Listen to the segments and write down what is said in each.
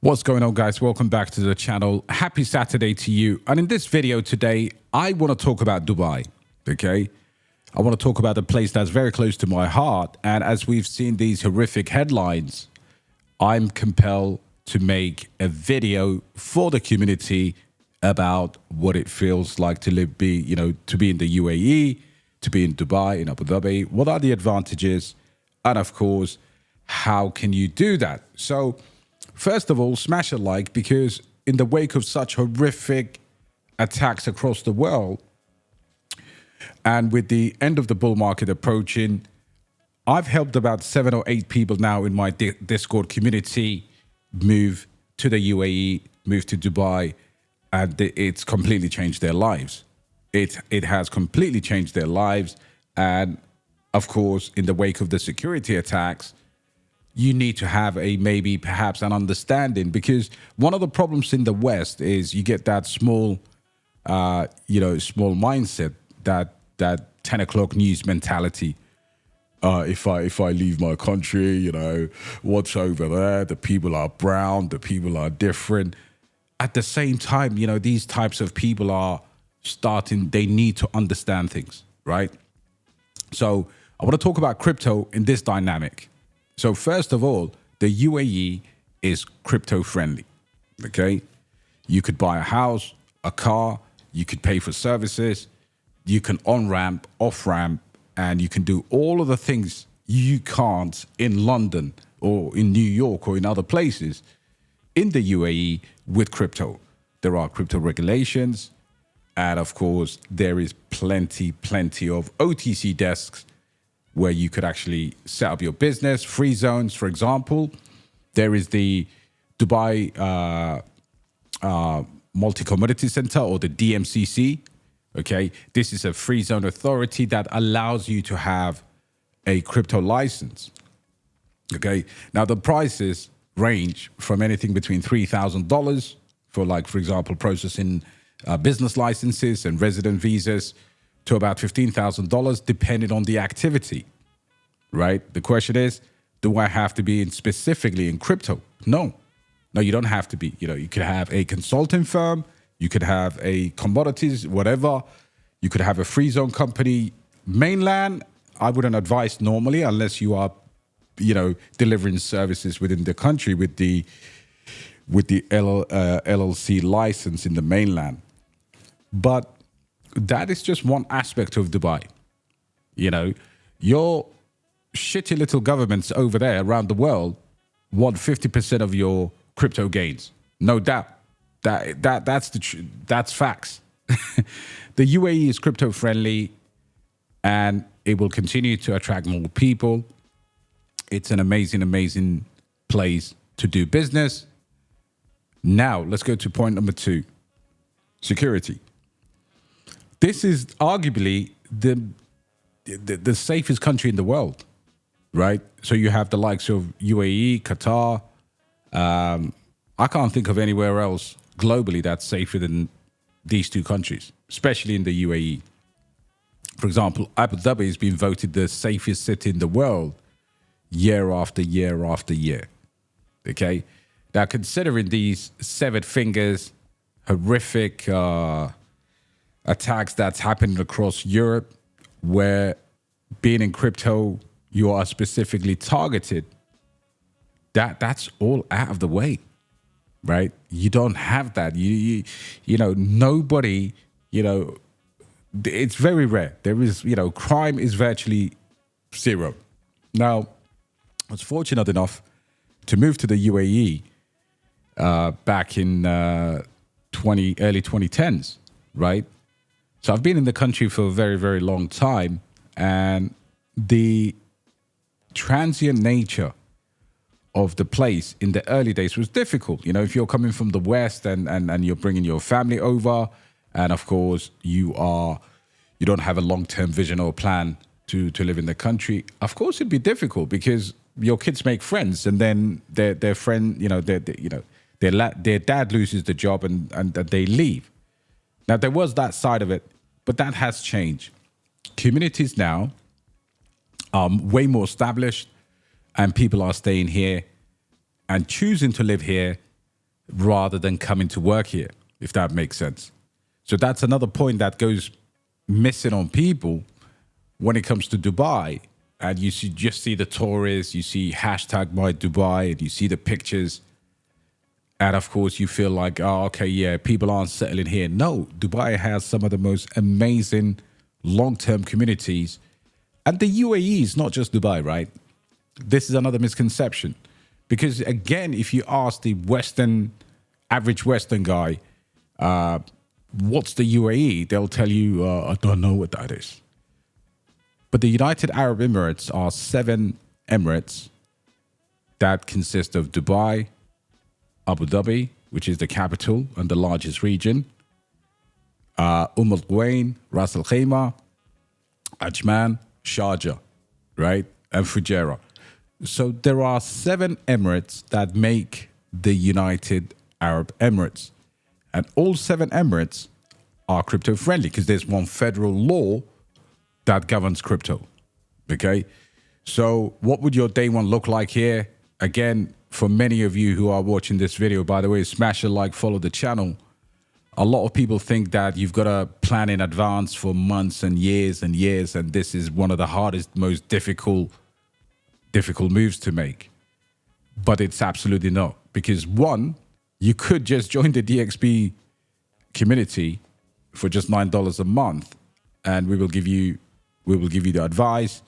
What's going on, guys? Welcome back to the channel. Happy Saturday to you. And in this video today, I want to talk about Dubai, okay? I want to talk about a place that's very close to my heart. And as we've seen these horrific headlines, I'm compelled to make a video for the community about what it feels like to live, to be in the UAE, to be in Dubai, in Abu Dhabi. What are the advantages? And of course, how can you do that? So, first of all, smash a like, because in the wake of such horrific attacks across the world, and with the end of the bull market approaching, I've helped about 7 or 8 people now in my Discord community move to the UAE, move to Dubai, and it's completely changed their lives. It has completely changed their lives. And of course, in the wake of the security attacks, you need to have perhaps an understanding, because one of the problems in the West is you get that small mindset, that 10 o'clock news mentality. If I leave my country, what's over there? The people are brown, the people are different. At the same time, these types of people are they need to understand things, right? So I want to talk about crypto in this dynamic. So first of all, the UAE is crypto friendly, okay? You could buy a house, a car, you could pay for services, you can on-ramp, off-ramp, and you can do all of the things you can't in London or in New York or in other places in the UAE with crypto. There are crypto regulations, and of course, there is plenty of OTC desks where you could actually set up your business, free zones, for example. There is the Dubai Multi-Commodity Center, or the DMCC, okay? This is a free zone authority that allows you to have a crypto license, okay? Now, the prices range from anything between $3,000 for example, processing business licenses and resident visas, to about $15,000, depending on the activity, right? The question is, do I have to be specifically in crypto? No, you don't have to be. You could have a consulting firm, you could have a commodities, whatever. You could have a free zone company. Mainland, I wouldn't advise normally, unless you are, delivering services within the country with the LLC license in the mainland. But that is just one aspect of Dubai. Your shitty little governments over there around the world want 50% of your crypto gains. No doubt. That's facts. The UAE is crypto friendly, and it will continue to attract more people. It's an amazing place to do business. Now, let's go to point number 2. Security. This is arguably the safest country in the world, right? So you have the likes of UAE, Qatar. I can't think of anywhere else globally that's safer than these 2 countries, especially in the UAE. For example, Abu Dhabi has been voted the safest city in the world year after year after year, okay? Now, considering these severed fingers, horrific attacks that's happened across Europe, where being in crypto, you are specifically targeted, that's all out of the way, right? You don't have that. Nobody, it's very rare. There is, crime is virtually zero. Now, I was fortunate enough to move to the UAE back in early 2010s, right? So I've been in the country for a very long time, and the transient nature of the place in the early days was difficult. If you're coming from the West and you're bringing your family over, and of course you don't have a long-term vision or plan to live in the country, of course it'd be difficult, because your kids make friends, and then their friend, their dad loses the job and they leave. Now, there was that side of it, but that has changed. Communities now are way more established, and people are staying here and choosing to live here rather than coming to work here, if that makes sense. So that's another point that goes missing on people when it comes to Dubai. And you just see the tourists, you see hashtag my Dubai, and you see the pictures. And of course, you feel like, oh, okay, yeah, people aren't settling here. No, Dubai has some of the most amazing long-term communities. And the UAE is not just Dubai, right? This is another misconception. Because again, if you ask the average Western guy, what's the UAE? They'll tell you, I don't know what that is. But the United Arab Emirates are 7 emirates that consist of Dubai, Abu Dhabi, which is the capital and the largest region, Al Quwain, Ras Al Khaimah, Ajman, Sharjah, right? And Fujairah. So there are 7 emirates that make the United Arab Emirates. And all 7 emirates are crypto friendly because there's one federal law that governs crypto. Okay. So what would your day one look like here? Again, for many of you who are watching this video, by the way, smash a like, follow the channel. A lot of people think that you've got to plan in advance for months and years. And this is one of the hardest, most difficult moves to make. But it's absolutely not. Because one, you could just join the DXB community for just $9 a month, and we will give you the advice,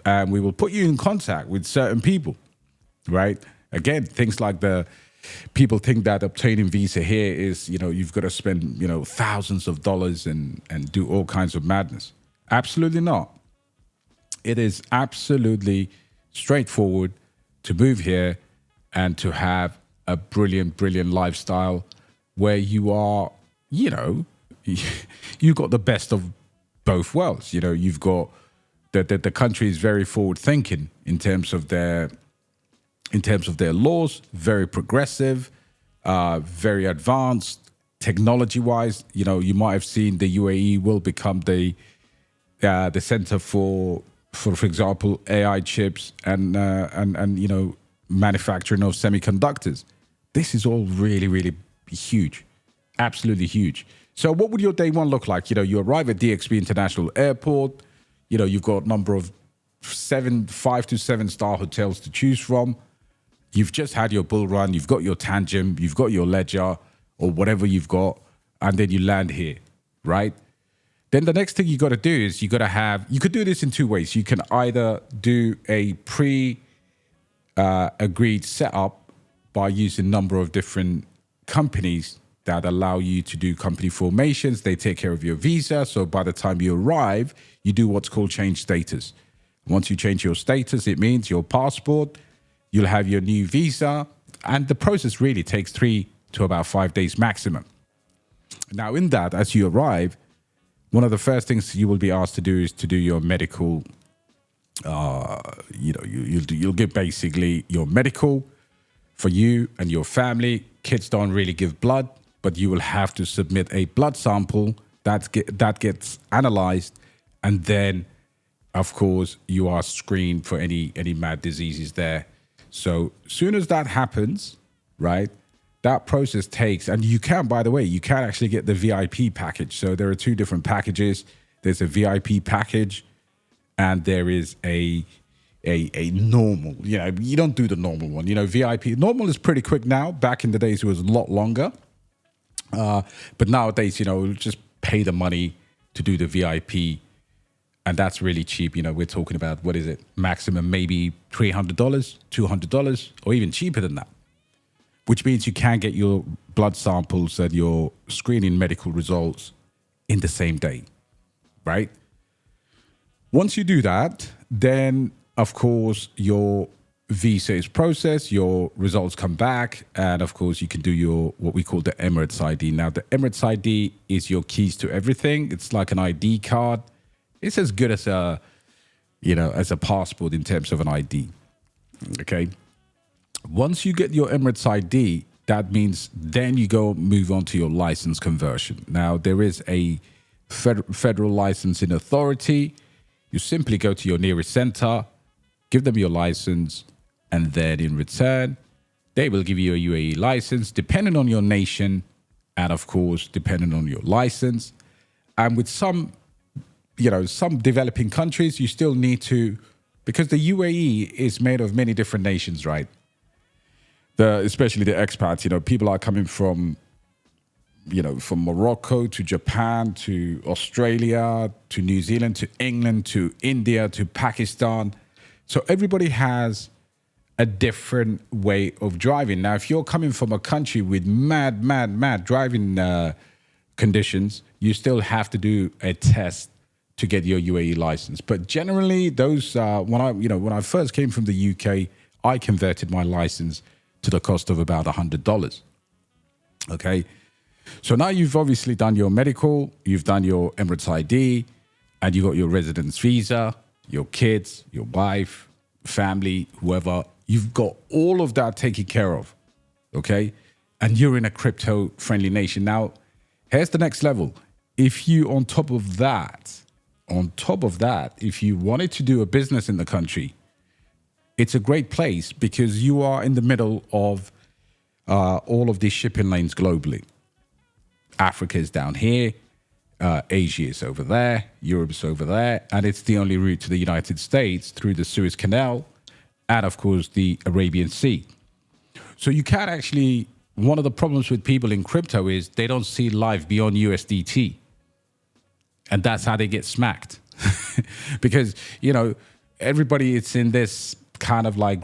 and we will put you in contact with certain people, right? Again, things like people think that obtaining visa here is, you've got to spend, thousands of dollars and do all kinds of madness. Absolutely not. It is absolutely straightforward to move here and to have a brilliant lifestyle where you are, you've got the best of both worlds. You've got the country is very forward thinking in terms of their laws, very progressive, very advanced technology wise. You might have seen the UAE will become the center for example, AI chips and manufacturing of semiconductors. This is all really huge, absolutely huge. So what would your day one look like? You arrive at DXB International Airport. You've got a number of 5 to 7 star hotels to choose from. You've just had your bull run. You've got your tangent. You've got your ledger or whatever you've got. And then you land here, right? Then the next thing you got to do is you could do this in 2 ways. You can either do a agreed setup by using a number of different companies that allow you to do company formations. They take care of your visa. So by the time you arrive, you do what's called change status. Once you change your status, it means your passport, you'll have your new visa, and the process really takes 3 to about 5 days maximum. Now in that, as you arrive, one of the first things you will be asked to do is to do your medical. You'll get basically your medical for you and your family. Kids don't really give blood, but you will have to submit a blood sample that gets analyzed, and then, of course, you are screened for any mad diseases there. So soon as that happens, right? That process takes, and you can, by the way, you can actually get the VIP package. So there are 2 different packages. There's a VIP package, and there is a normal. You don't do the normal one. VIP normal is pretty quick now. Back in the days, it was a lot longer. But nowadays, just pay the money to do the VIP, and that's really cheap. We're talking about, what is it? Maximum maybe $300, $200, or even cheaper than that. Which means you can get your blood samples and your screening medical results in the same day, right? Once you do that, then, of course, your visa is processed, your results come back, and, of course, you can do what we call the Emirates ID. Now, the Emirates ID is your keys to everything. It's like an ID card. It's as good as a passport in terms of an ID, okay? Once you get your Emirates ID, that means then you move on to your license conversion. Now, there is a federal licensing authority. You simply go to your nearest center, give them your license, and then in return, They will give you a UAE license, depending on your nation, and of course, depending on your license. And with some, some developing countries, you still need to, because the UAE is made of many different nations, right? Especially the expats, people are coming from, from Morocco to Japan to Australia to New Zealand to England to India to Pakistan. So everybody has a different way of driving. Now, if you're coming from a country with mad driving conditions, you still have to do a test to get your UAE license. But generally, those when I first came from the UK, I converted my license to the cost of about $100. Okay, so now you've obviously done your medical, you've done your Emirates ID, and you got your residence visa, your kids, your wife, family, whoever. You've got all of that taken care of, okay? And you're in a crypto-friendly nation. Now, here's the next level. If you, on top of that, if you wanted to do a business in the country, it's a great place because you are in the middle of all of these shipping lanes globally. Africa is down here, Asia is over there, Europe's over there, and it's the only route to the United States through the Suez Canal and, of course, the Arabian Sea. So you can actually, one of the problems with people in crypto is they don't see life beyond USDT. And that's how they get smacked. Because, everybody is in this kind of like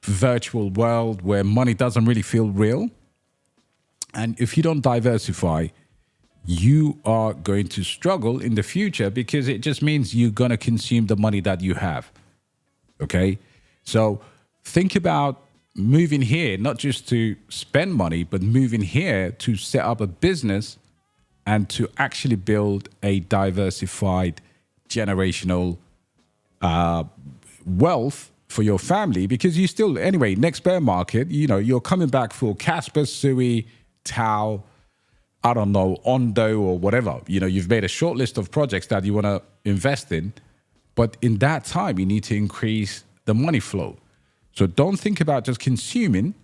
virtual world where money doesn't really feel real. And if you don't diversify, you are going to struggle in the future because it just means you're going to consume the money that you have. Okay? So think about moving here, not just to spend money, but moving here to set up a business and to actually build a diversified generational wealth for your family, because you still, anyway, next bear market, you're coming back for Kaspa, Sui, Tau, I don't know, Ondo or whatever. You've made a short list of projects that you want to invest in, but in that time, you need to increase the money flow. So don't think about just consuming,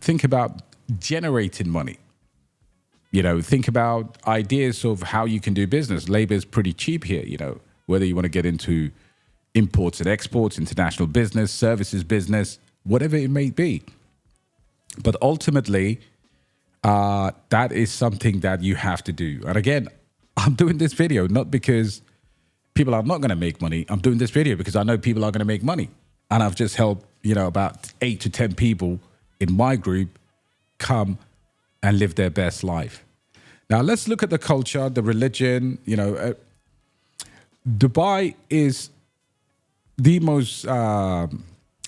think about generating money. Think about ideas of how you can do business. Labor is pretty cheap here, whether you want to get into imports and exports, international business, services business, whatever it may be. But ultimately, that is something that you have to do. And again, I'm doing this video not because people are not going to make money. I'm doing this video because I know people are going to make money. And I've just helped, about 8 to 10 people in my group come and live their best life. Now, let's look at the culture, the religion. Dubai is the most, or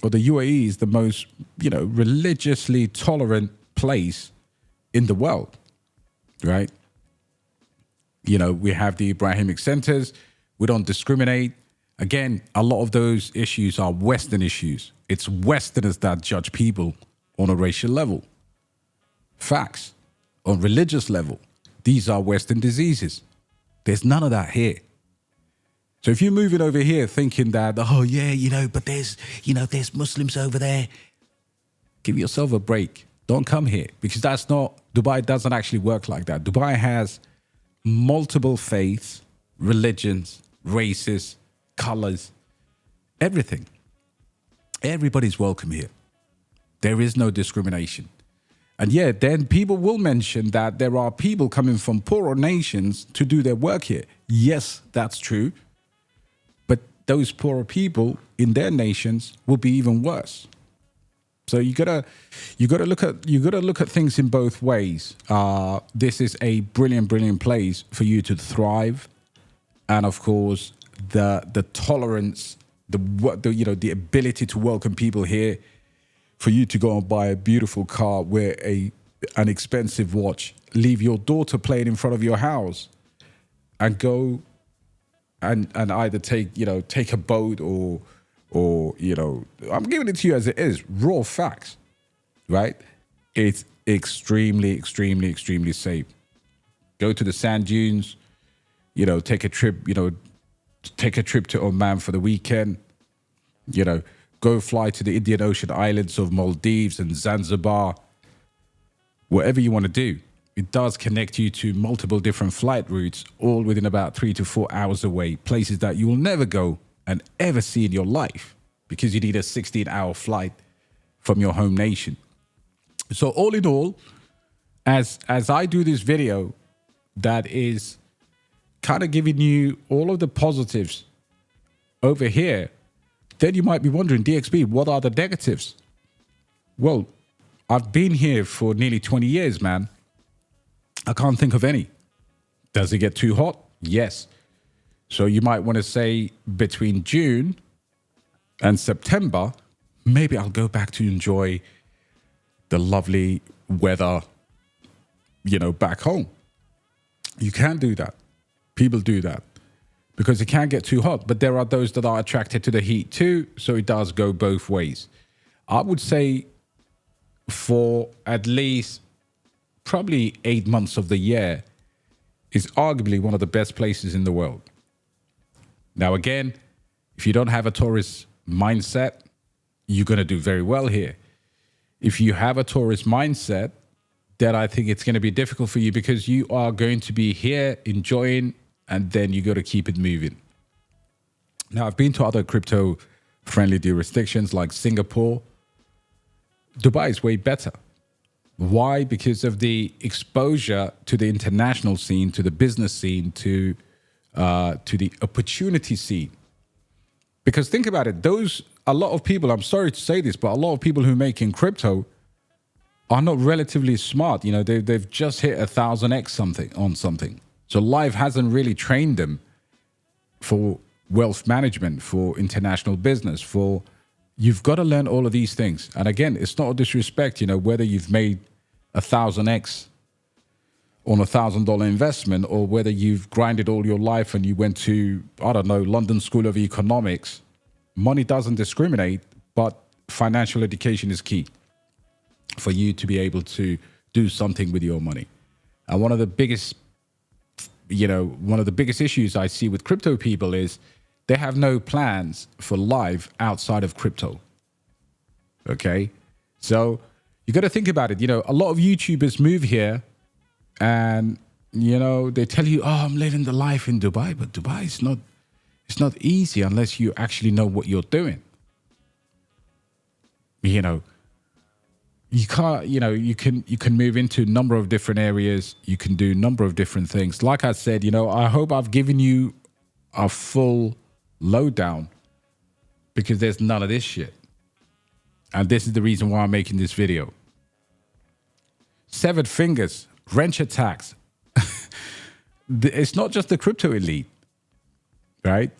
the UAE is the most, religiously tolerant place in the world, right? We have the Abrahamic centers. We don't discriminate. Again, a lot of those issues are Western issues. It's Westerners that judge people on a racial level. Facts. On religious level, these are Western diseases. There's none of that here. So if you're moving over here thinking that, but there's Muslims over there, give yourself a break. Don't come here, because Dubai doesn't actually work like that. Dubai has multiple faiths, religions, races, colors, everything. Everybody's welcome here. There is no discrimination. And then people will mention that there are people coming from poorer nations to do their work here. Yes, that's true. But those poorer people in their nations will be even worse. So you gotta look at things in both ways. This is a brilliant place for you to thrive, and of course the tolerance, the ability to welcome people here. For you to go and buy a beautiful car, wear an expensive watch, leave your daughter playing in front of your house, and go and either take a boat or I'm giving it to you as it is, raw facts, right? It's extremely safe. Go to the sand dunes, take a trip to Oman for the weekend, go fly to the Indian Ocean islands of Maldives and Zanzibar, whatever you want to do. It does connect you to multiple different flight routes, all within about 3 to 4 hours away, places that you will never go and ever see in your life because you need a 16-hour flight from your home nation. So all in all, as I do this video, that is kind of giving you all of the positives over here, then you might be wondering, DXB, what are the negatives? Well, I've been here for nearly 20 years, man. I can't think of any. Does it get too hot? Yes. So you might want to say between June and September, maybe I'll go back to enjoy the lovely weather, you know, back home. You can do that. People do that because it can get too hot. But there are those that are attracted to the heat too. So it does go both ways. I would say for at least probably 8 months of the year is arguably one of the best places in the world. Now, again, if you don't have a tourist mindset, you're going to do very well here. If you have a tourist mindset, then I think it's going to be difficult for you because you are going to be here enjoying and then you got to keep it moving. Now, I've been to other crypto-friendly jurisdictions like Singapore. Dubai is way better. Why? Because of the exposure to the international scene, to the business scene, to the opportunity scene. Because think about it, a lot of people, I'm sorry to say this, but a lot of people who make in crypto are not relatively smart. You know, they've just hit 1,000x something. So life hasn't really trained them for wealth management, for international business, you've got to learn all of these things. And again, it's not a disrespect, you know, whether you've made 1,000x on $1,000 investment or whether you've grinded all your life and you went to, I don't know, London School of Economics. Money doesn't discriminate, but financial education is key for you to be able to do something with your money. And one of the biggest issues I see with crypto people is they have no plans for life outside of crypto. Okay? So you got to think about it. You know, a lot of YouTubers move here and, you know, they tell you, oh, I'm living the life in Dubai. But Dubai is not easy unless you actually know what you're doing. You know, you can't, you know, you can move into a number of different areas. You can do a number of different things. Like I said, you know, I hope I've given you a full lowdown because there's none of this shit. And this is the reason why I'm making this video. Severed fingers, wrench attacks. It's not just the crypto elite, right?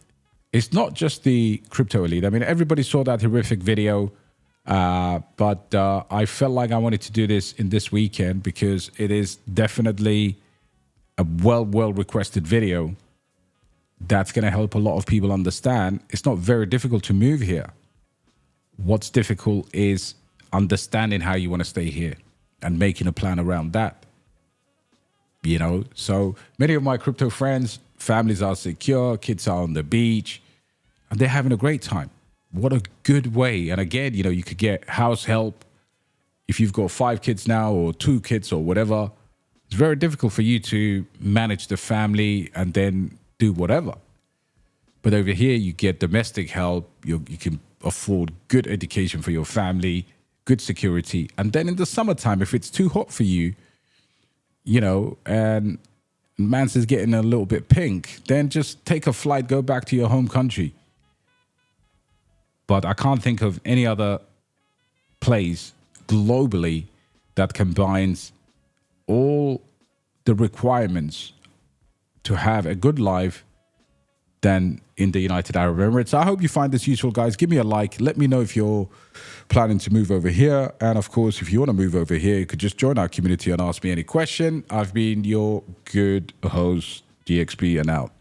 It's not just the crypto elite. I mean, everybody saw that horrific video, but I felt like I wanted to do this in this weekend because it is definitely a well requested video that's going to help a lot of people understand it's not very difficult to move here. What's difficult is understanding how you want to stay here and making a plan around that. You know, so many of my crypto friends, families are secure, kids are on the beach, and they're having a great time. What a good way. And again, you know, you could get house help if you've got 5 kids now or 2 kids or whatever. It's very difficult for you to manage the family and then do whatever. But over here, you get domestic help. You can afford good education for your family, good security. And then in the summertime, if it's too hot for you, you know, and man's is getting a little bit pink, then just take a flight, go back to your home country. But I can't think of any other place globally that combines all the requirements to have a good life than in the United Arab Emirates. I hope you find this useful, guys. Give me a like. Let me know if you're planning to move over here. And of course, if you want to move over here, you could just join our community and ask me any question. I've been your good host, DXB, and out.